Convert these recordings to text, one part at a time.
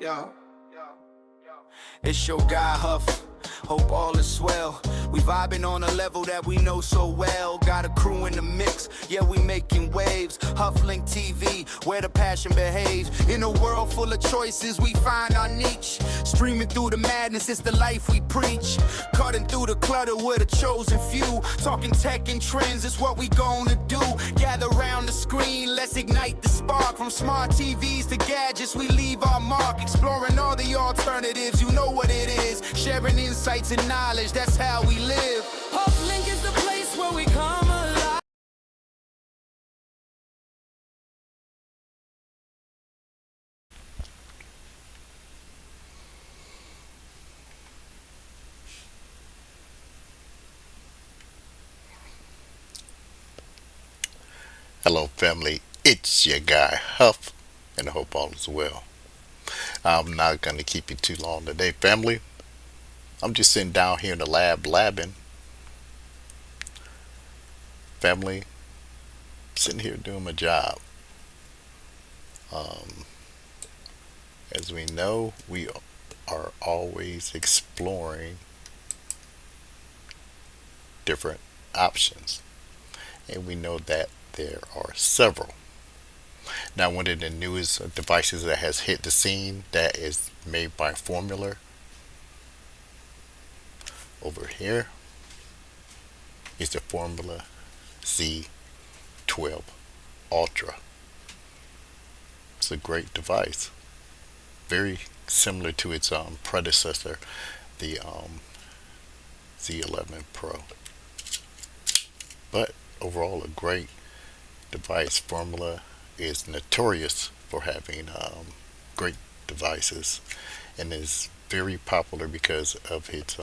Yo, it's your guy Huff. Hope all is well. We vibing on a level that we know so well. Got a crew in the mix, yeah, we making waves. Hufflink TV, where the passion behaves. In a world full of choices, we find our niche. Streaming through the madness, it's the life we preach. Cutting through the clutter, we're the chosen few. Talking tech and trends, it's what we gonna do. Gather round the screen, let's ignite the spark. From smart TVs to gadgets, we leave our mark. Exploring all the alternatives, you know what it is. Sharing insights and knowledge, that's how we live. Hufflink is the place where we come alive. Hello, family. It's your guy Huff, and I hope all is well. I'm not going to keep you too long today, family. I'm just sitting down here in the lab, labbing. Family, sitting here doing my job. Um, as we know, we are always exploring different options, and we know that there are several. Now, one of the newest devices that has hit the scene that is made by Formuler over here is the Formula Z12 Ultra. It's a great device, very similar to its predecessor, the Z11 Pro. But overall, a great device. Formula is notorious for having great devices, and is very popular because of its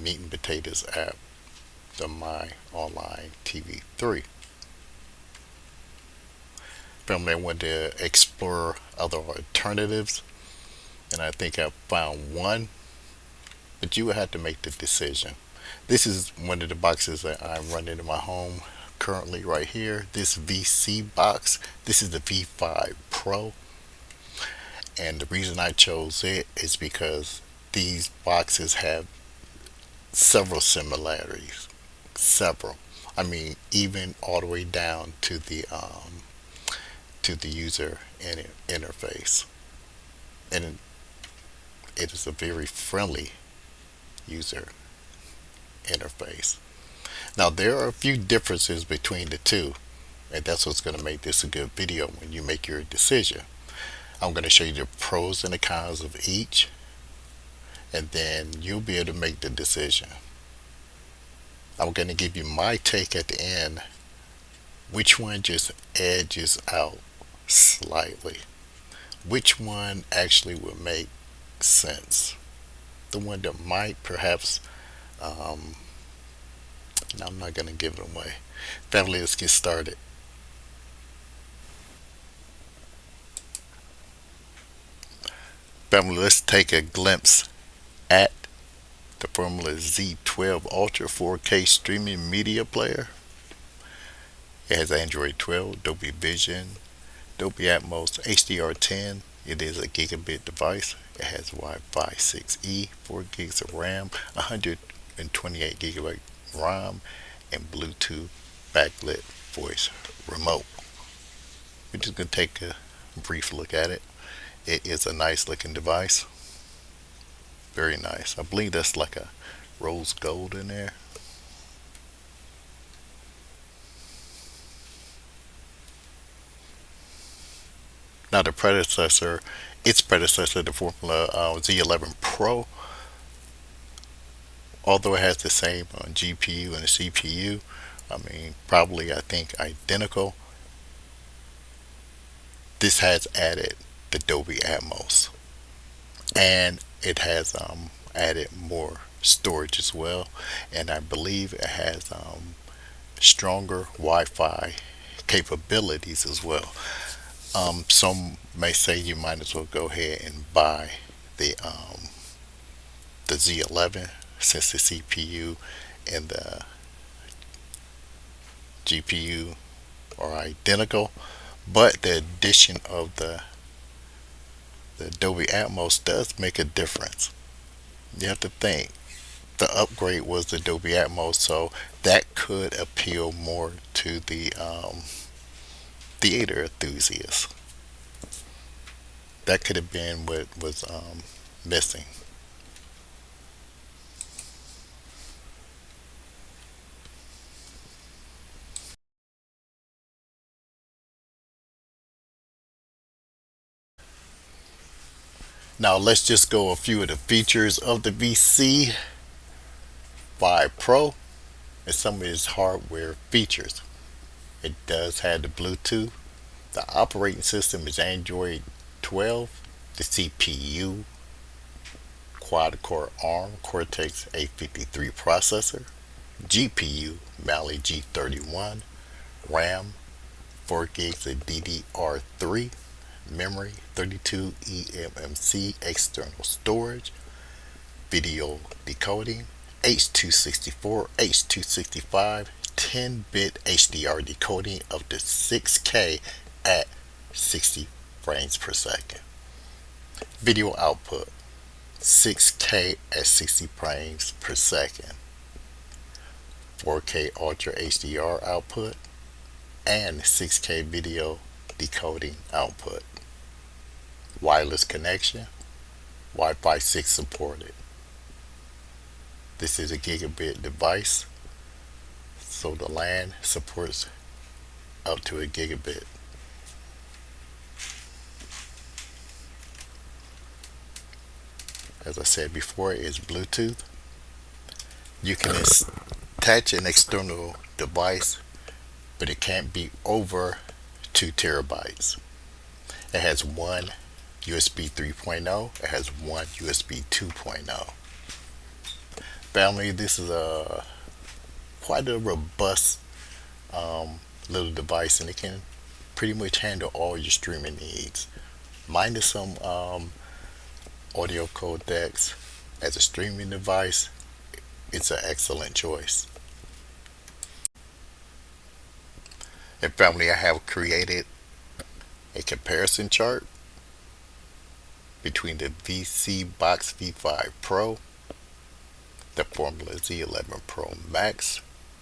meat and potatoes app, the My Online TV 3. Family, I wanted to explore other alternatives, and I think I found one, but you would have to make the decision. This is one of the boxes that I'm running in my home currently right here. This vSeeBox. This is the V5 Pro, and the reason I chose it is because these boxes have several similarities. Several. I mean, even all the way down to the user interface, and it is a very friendly user interface. Now, there are a few differences between the two, and that's what's going to make this a good video when you make your decision. I'm going to show you the pros and the cons of each, and then you'll be able to make the decision. I'm going to give you my take at the end, which one just edges out slightly, which one actually would make sense, the one that might perhaps now, I'm not going to give it away. Family, let's get started. Family, let's take a glimpse at the Formula Z12 Ultra 4K streaming media player. It has Android 12, Dolby Vision, Dolby Atmos, HDR10. It is a gigabit device. It has Wi-Fi 6E, 4 gigs of RAM, 128 gigabyte ROM, and Bluetooth backlit voice remote. We're just going to take a brief look at it. It is a nice looking device. Very nice. I believe that's like a rose gold in there. Now, its predecessor, the Formula Z11 Pro, although it has the same GPU and a CPU, I mean, probably I think identical, this has added the Dolby Atmos, and it has added more storage as well, and I believe it has stronger Wi-Fi capabilities as well. Some may say you might as well go ahead and buy the Z11, since the CPU and the GPU are identical, but the addition of the the Dolby Atmos does make a difference. You have to think the upgrade was the Dolby Atmos, so that could appeal more to the theater enthusiasts. That could have been what was missing. Now let's just go a few of the features of the vSeeBox Pro and some of its hardware features. It does have the Bluetooth. The operating system is Android 12. The CPU, quad-core ARM Cortex A53 processor. GPU, Mali G31. RAM, 4 gigs of DDR3. Memory, 32 eMMC external storage. Video decoding, H264, H265, 10-bit HDR decoding up to 6K at 60 frames per second. Video output, 6K at 60 frames per second. 4K Ultra HDR output and 6K video decoding output. Wireless connection, Wi-Fi 6 supported. This is a gigabit device, so the LAN supports up to a gigabit. As I said before, it's Bluetooth. You can attach an external device, but it can't be over 2 terabytes. It has one USB 3.0, it has one USB 2.0. Family, this is quite a robust little device, and it can pretty much handle all your streaming needs, minus some audio codecs. As a streaming device, it's an excellent choice. And family, I have created a comparison chart between the vSeeBox V5 Pro, the Formuler Z11 Pro Max,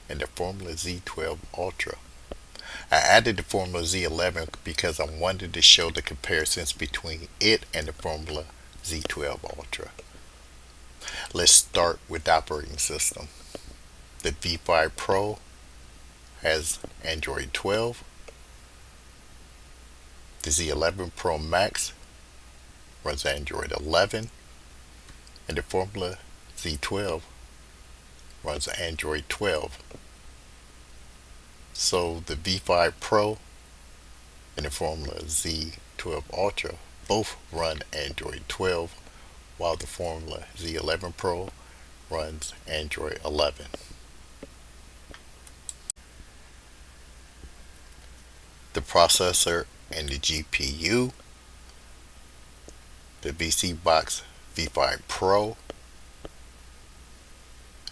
and the Formuler Z12 Ultra. I added the Formula Z11 because I wanted to show the comparisons between it and the Formula Z12 Ultra. Let's start with the operating system. The V5 Pro has Android 12. The Z11 Pro Max runs Android 11. And the Formula Z12 runs Android 12. So the V5 Pro and the Formula Z12 Ultra both run Android 12, while the Formula Z11 Pro runs Android 11. The processor and the GPU. The vSeeBox V5 Pro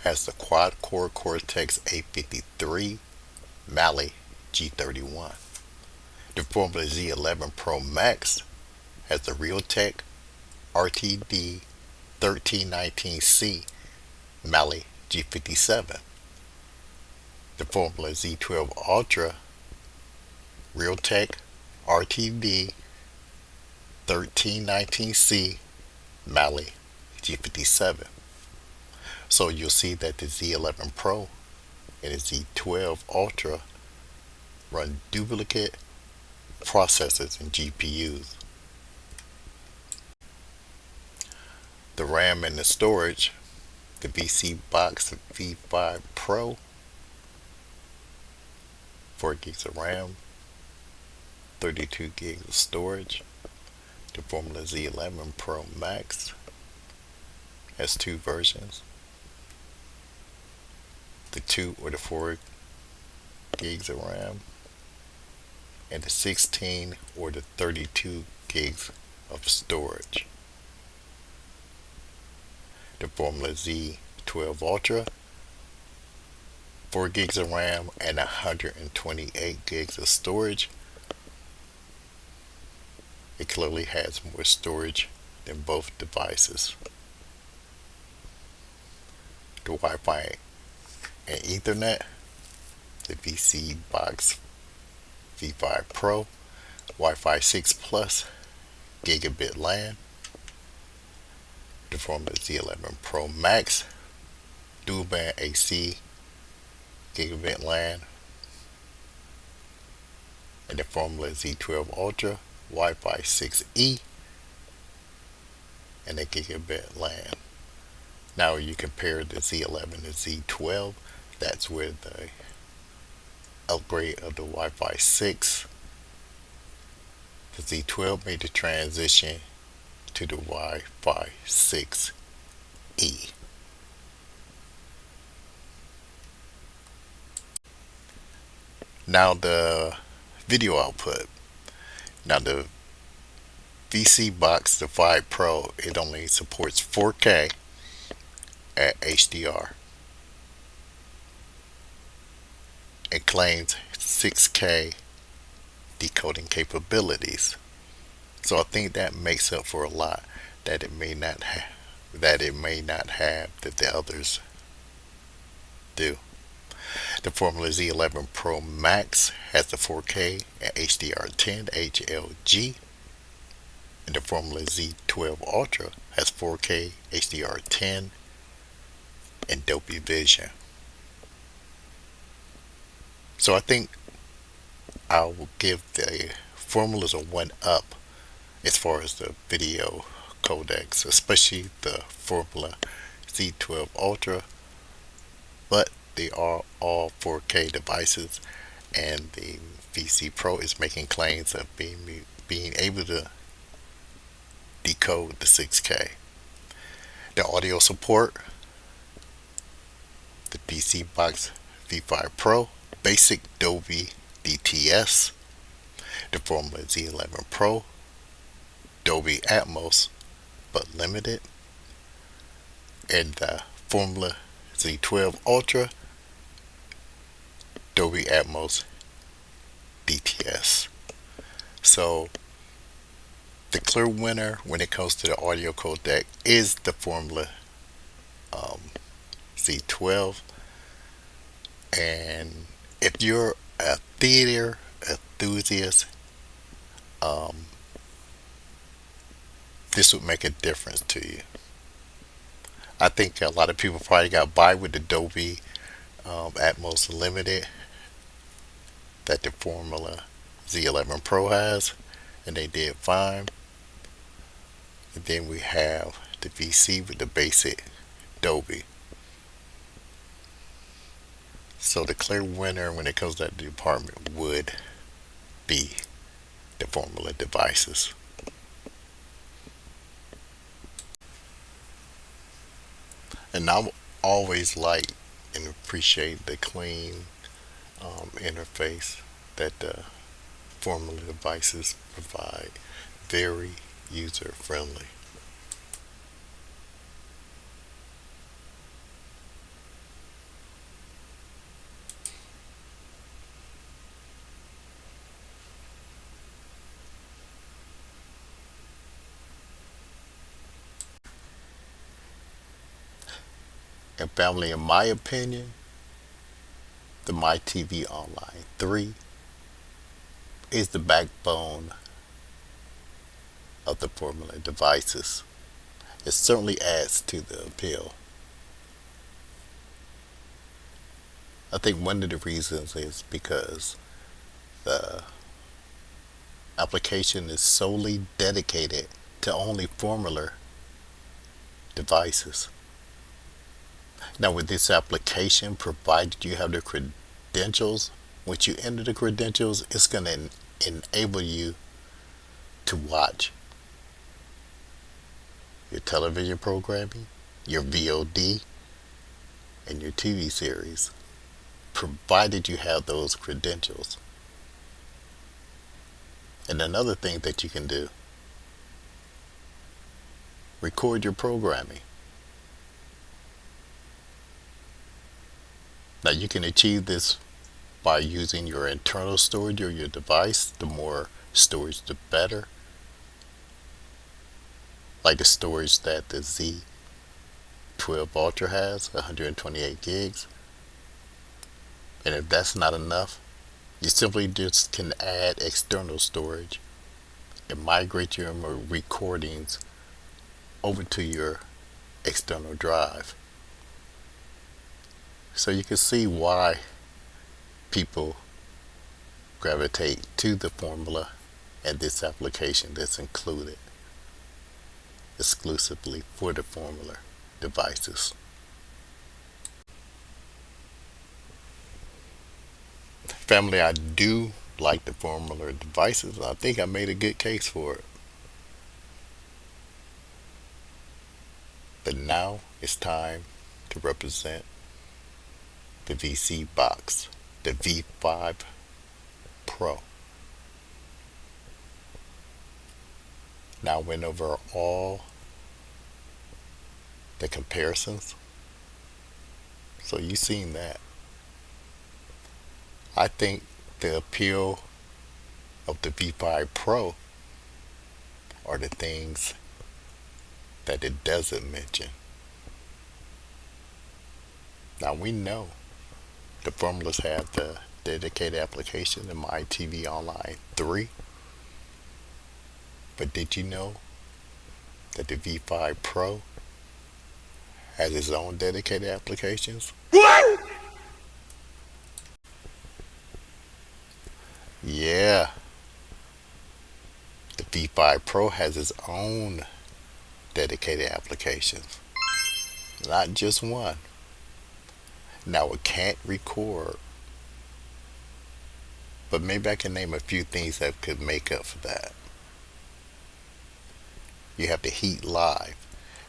has the quad-core Cortex A53 Mali G31. The Formula Z11 Pro Max has the Realtek RTD 1319C Mali G57. The Formula Z12 Ultra Realtek RTD 1319C Mali G57. So you'll see that the Z11 Pro and the Z12 Ultra run duplicate processors and GPUs. The RAM and the storage, the vSeeBox V5 Pro, 4 gigs of RAM, 32 gigs of storage. The Formula Z11 Pro Max has 2 versions, the 2 or the 4 gigs of RAM, and the 16 or the 32 gigs of storage. The Formula Z12 Ultra, 4 gigs of RAM and 128 gigs of storage. it clearly has more storage than both devices. The Wi-Fi and Ethernet, the vSeeBox V5 Pro, Wi-Fi 6 Plus, Gigabit LAN, the Formula Z11 Pro Max, dual band AC, Gigabit LAN, and the Formula Z12 Ultra, Wi-Fi 6E, and a Gigabit LAN. Now you compare the Z11 to Z12, that's where the upgrade of the Wi-Fi 6, the Z12 made the transition to the Wi-Fi 6E. Now the video output. Now the vSeeBox, the 5 Pro, it only supports 4K at HDR. It claims 6K decoding capabilities. So I think that makes up for a lot that it may not have that the others do. The Formula Z11 Pro Max has the 4K at HDR10 HLG, and the Formula Z12 Ultra has 4K HDR10 and Dolby Vision. So I think I will give the Formulas a 1 up as far as the video codecs, especially the Formula Z12 Ultra, but they are all 4K devices, and the VC Pro is making claims of being able to decode the 6K. The audio support, the vSeeBox V5 Pro, basic Dolby DTS, the Formula Z11 Pro, Dolby Atmos, but limited, and the Formula Z12 Ultra, Dolby Atmos DTS. So the clear winner when it comes to the audio codec is the Formula Z12. And if you're a theater enthusiast, this would make a difference to you. I think a lot of people probably got by with the Dolby Atmos Limited that the Formula Z11 Pro has, and they did fine. And then we have the VC with the basic Dolby. So the clear winner when it comes to that department would be the Formula devices. And I always like and appreciate the clean interface that the Formula devices provide. Very user friendly. And family, in my opinion, the MyTV Online 3 is the backbone of the Formula devices. It certainly adds to the appeal. I think one of the reasons is because the application is solely dedicated to only Formula devices. Now with this application, provided you have the credentials, once you enter the credentials, it's going to enable you to watch your television programming, your VOD, and your TV series, provided you have those credentials. And another thing that you can do, record your programming. Now you can achieve this by using your internal storage or your device. The more storage, the better. like the storage that the Z12 Ultra has, 128 gigs. And if that's not enough, you simply just can add external storage and migrate your recordings over to your external drive. So you can see why people gravitate to the Formula and this application that's included exclusively for the Formula devices. Family, I do like the Formula devices. I think I made a good case for it. But now it's time to represent the vSeeBox, the V5 Pro. Now I went over all the comparisons, so you've seen that. I think the appeal of the V5 Pro are the things that it doesn't mention. Now we know the formulas have the dedicated application in My TV Online 3, but did you know that the V5 Pro has its own dedicated applications? What? Yeah, the V5 Pro has its own dedicated applications, not just one. Now it can't record, but maybe I can name a few things that could make up for that. You have the Heat Live.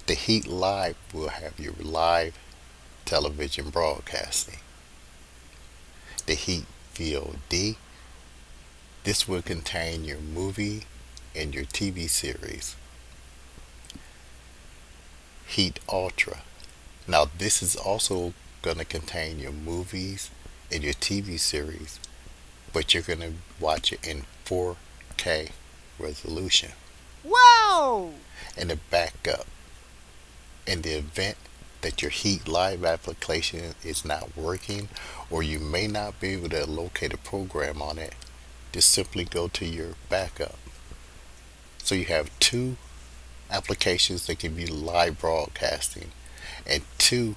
The Heat Live will have your live television broadcasting. The Heat VOD. This will contain your movie and your TV series. Heat Ultra. Now this is also going to contain your movies and your TV series, but you're going to watch it in 4K resolution. Wow! And the backup, in the event that your Heat Live application is not working, or you may not be able to locate a program on it, just simply go to your backup. So you have two applications that give you live broadcasting and two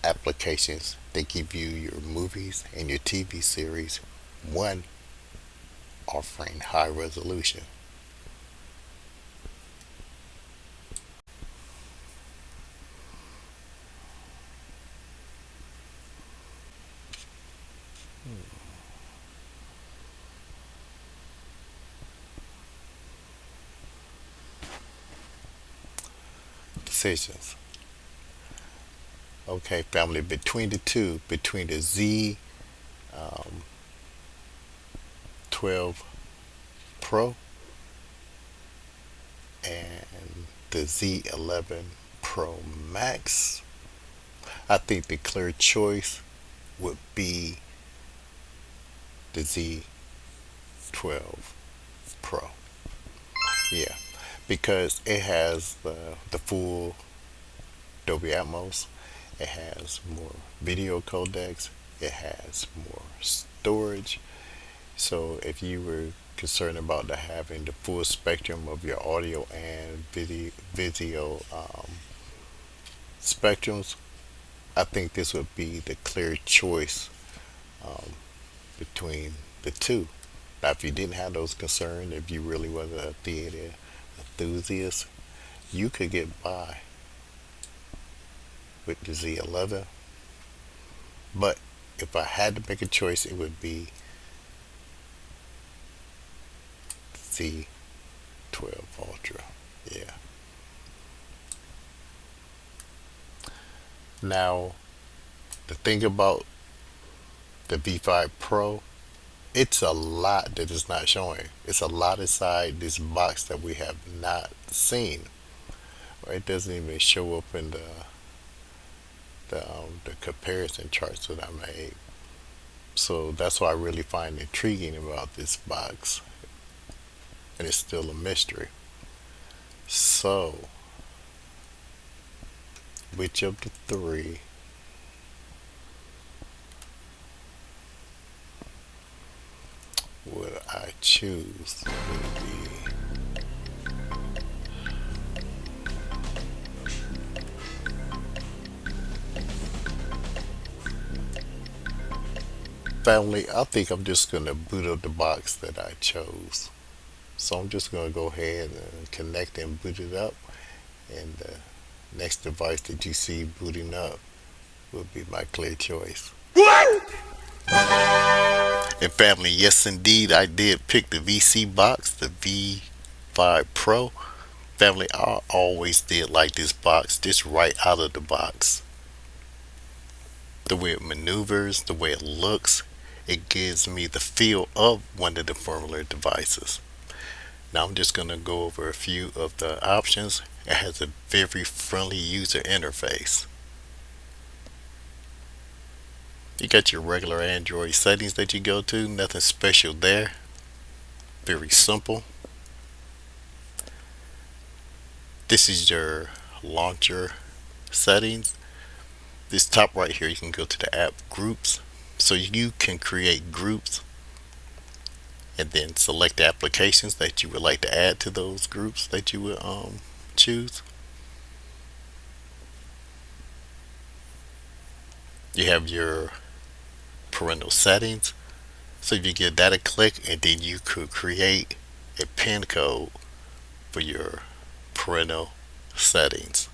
applications that give you your movies and your TV series, one offering high resolution. Decisions. Okay, family, between the two, between the Z12 Pro and the Z11 Pro Max, I think the clear choice would be the Z12 Pro. Yeah, because it has the full Dolby Atmos. It has more video codecs. It has more storage. So if you were concerned about having the full spectrum of your audio and video spectrums, I think this would be the clear choice between the two. Now, if you didn't have those concerns, if you really was a theater enthusiast, you could get by with the Z11. But if I had to make a choice, it would be Z12 Ultra. Yeah. Now, the thing about the V5 Pro, it's a lot that is not showing. It's a lot inside this box that we have not seen. It doesn't even show up in the comparison charts that I made. So that's what I really find intriguing about this box, and it's still a mystery. So, which of the three would I choose? Would it be family? I think I'm just gonna boot up the box that I chose. So I'm just gonna go ahead and connect and boot it up, and the next device that you see booting up will be my clear choice. And family, yes indeed, I did pick the vSeeBox, the V5 Pro. Family, I always did like this box, just right out of the box. The way it maneuvers, the way it looks, it gives me the feel of one of the Formuler devices. Now I'm just going to go over a few of the options. It has a very friendly user interface. You got your regular Android settings that you go to, nothing special there. Very simple. This is your launcher settings. This top right here, you can go to the app groups. So you can create groups and then select the applications that you would like to add to those groups that you would choose. You have your parental settings. So if you give that a click, and then you could create a pin code for your parental settings.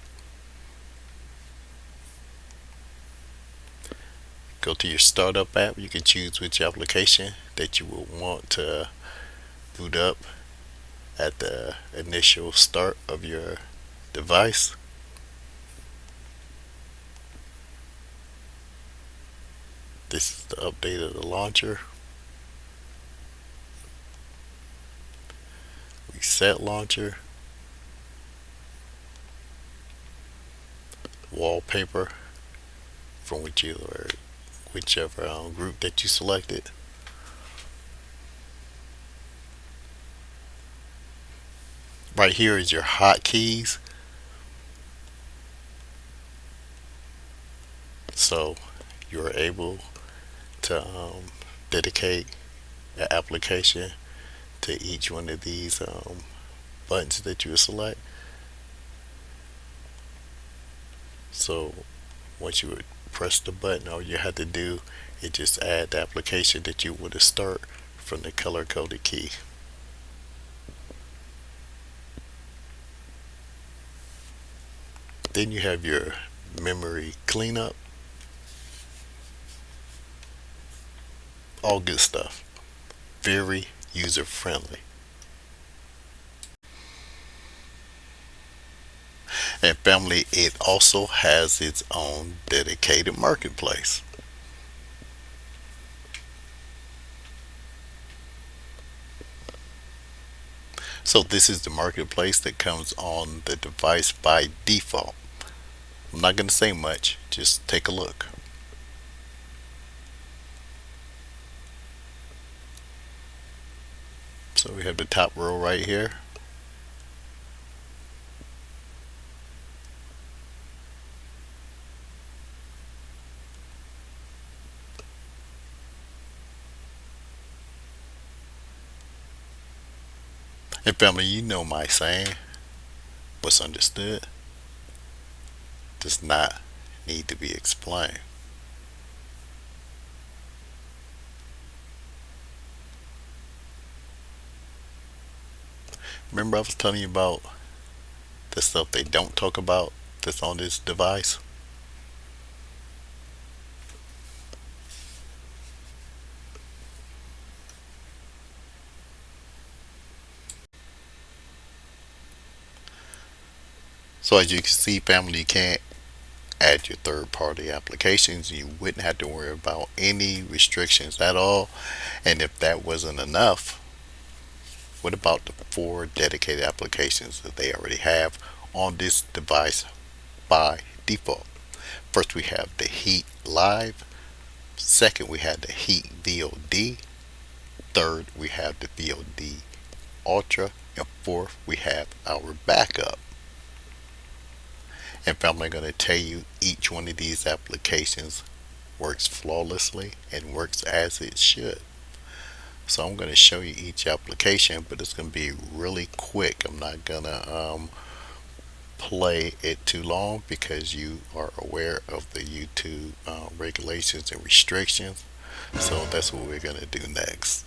Go to your startup app. You can choose which application that you will want to boot up at the initial start of your device. This is the update of the launcher. Reset launcher. Wallpaper from whichever group that you selected. Right here is your hotkeys. So you're able to dedicate an application to each one of these buttons that you select. So once you would press the button, all you have to do is just add the application that you want to start from the color coded key. Then you have your memory cleanup. All good stuff. Very user friendly. And family, it also has its own dedicated marketplace. So this is the marketplace that comes on the device by default. I'm not going to say much, just take a look. So we have the top row right here. And family, you know my saying, what's understood does not need to be explained. Remember I was telling you about the stuff they don't talk about that's on this device? So as you can see, family, you can't add your third-party applications. You wouldn't have to worry about any restrictions at all. And if that wasn't enough, what about the 4 dedicated applications that they already have on this device by default? First, we have the Heat Live. Second, we have the Heat VOD. Third, we have the VOD Ultra. And fourth, we have our backup. And family, I'm going to tell you each one of these applications works flawlessly and works as it should. So I'm going to show you each application, but it's going to be really quick. I'm not going to play it too long because you are aware of the YouTube regulations and restrictions. So that's what we're going to do next.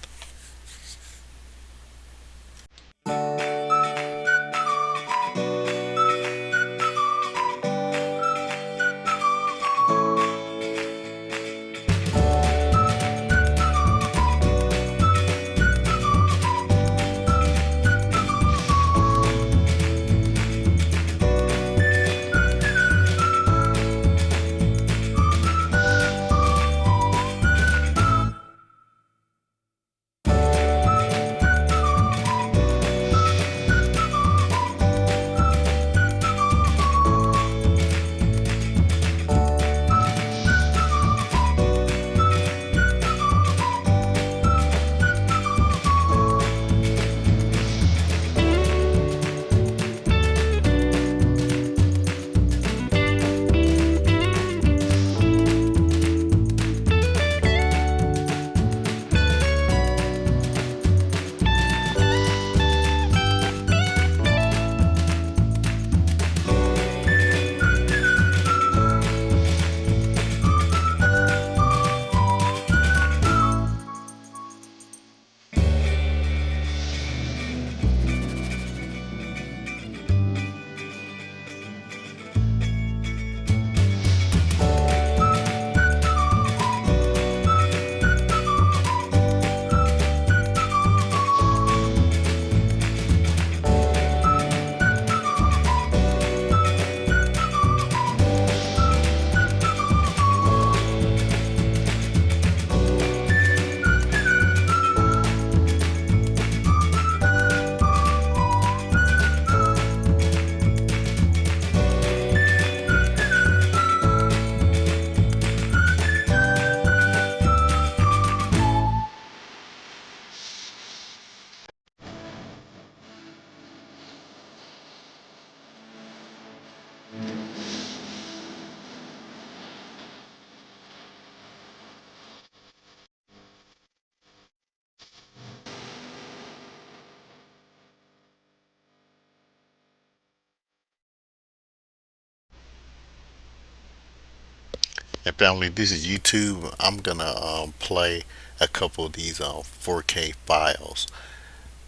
And family, this is YouTube. I'm gonna play a couple of these 4K files.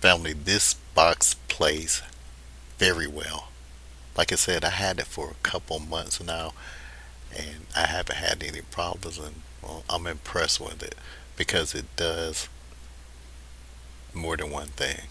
Family, this box plays very well. Like I said, I had it for a couple months now, and I haven't had any problems, and well, I'm impressed with it because it does more than one thing.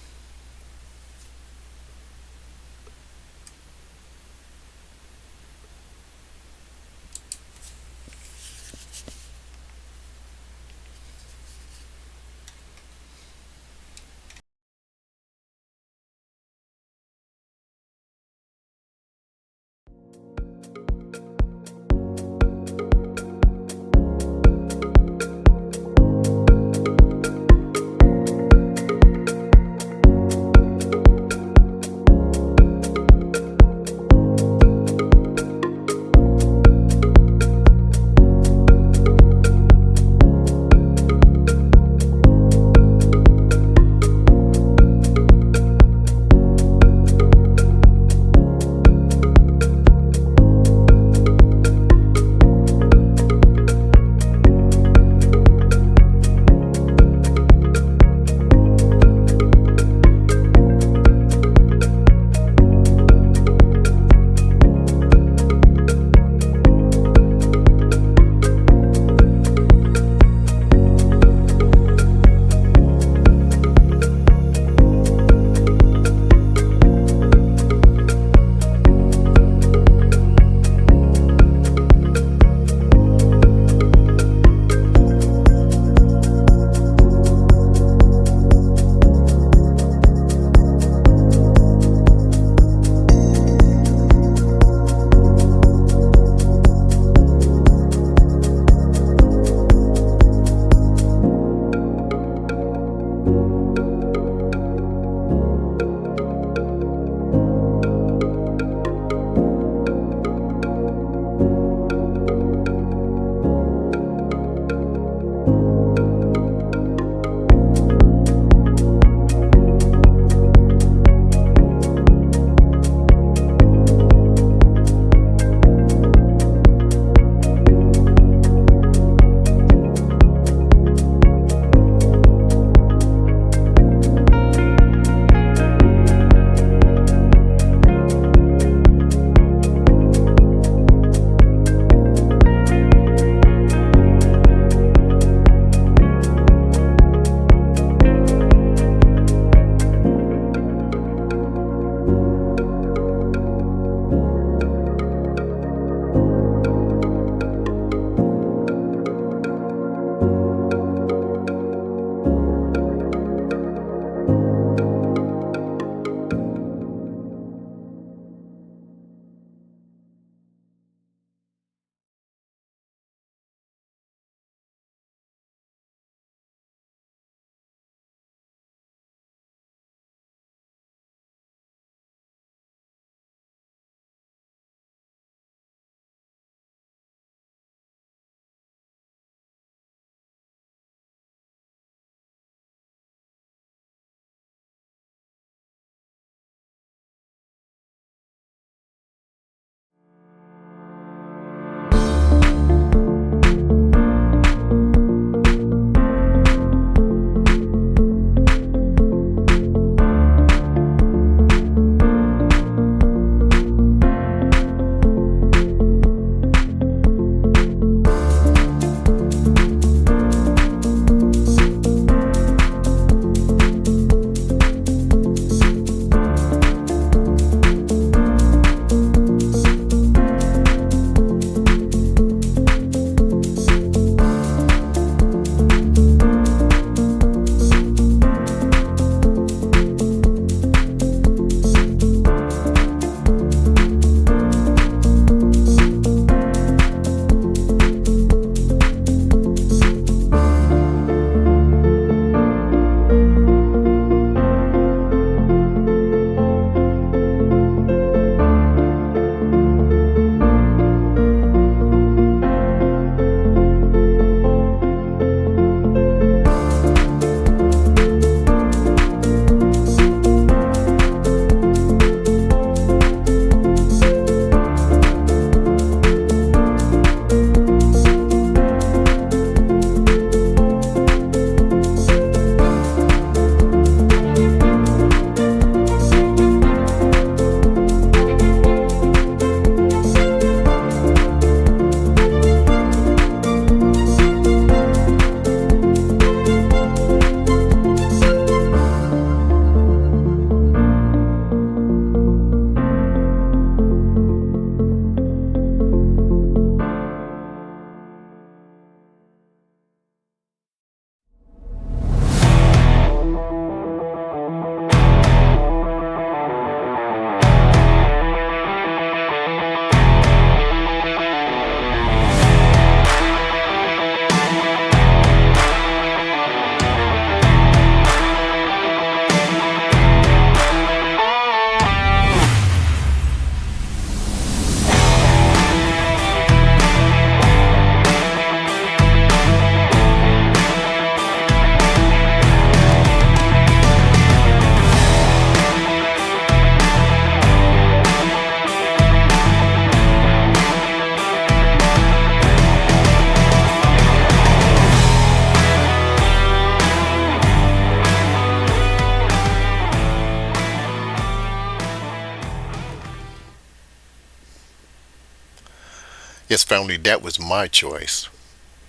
Yes, family, that was my choice,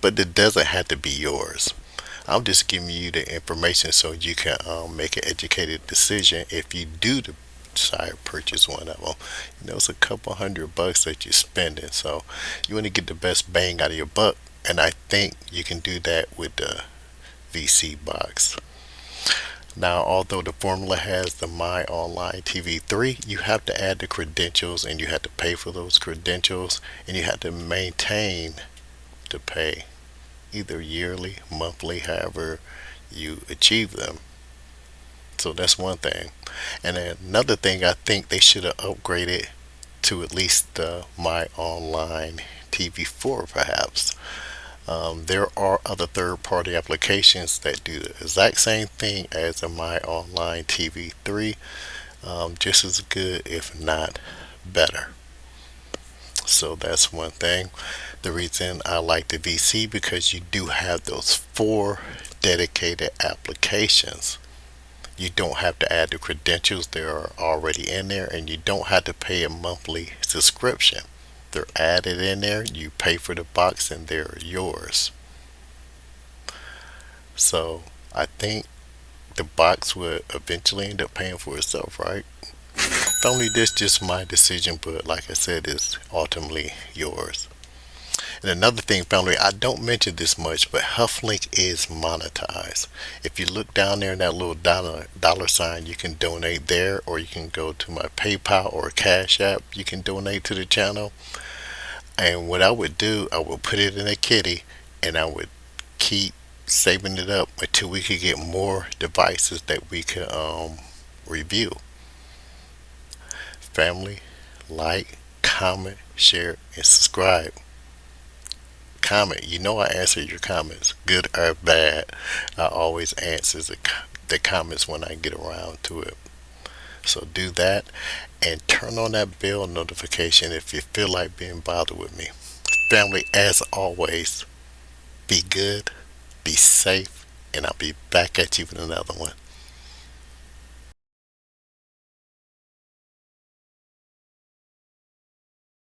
but it doesn't have to be yours. I'm just giving you the information so you can make an educated decision if you do decide to purchase one of them. It's a couple $100 that you're spending, so you want to get the best bang out of your buck, and I think you can do that with the vSeeBox. Now, although the Formula has the My Online TV 3, you have to add the credentials and you have to pay for those credentials, and you have to maintain to pay either yearly, monthly, however you achieve them. So that's one thing. And then another thing, I think they should have upgraded to at least the My Online TV 4 perhaps. There are other third-party applications that do the exact same thing as a My Online TV 3, just as good, if not better. So that's one thing. The reason I like the VC, because you do have those four dedicated applications. You don't have to add the credentials, they're already in there, and you don't have to pay a monthly subscription. They're added in there, you pay for the box, and they're yours. So I think the box would eventually end up paying for itself, right? Only this just my decision, but like I said, it's ultimately yours. And another thing, family, I don't mention this much, but HuffLink is monetized. If you look down there in that little dollar sign, you can donate there, or you can go to my PayPal or Cash App. You can donate to the channel. And what I would do, I would put it in a kitty, and I would keep saving it up until we could get more devices that we could review. Family, like, comment, share, and subscribe. Comment. I answer your comments, good or bad. I always answer the comments when I get around to it. So do that, and turn on that bell notification if you feel like being bothered with me. Family, as always, be good, be safe, and I'll be back at you with another one.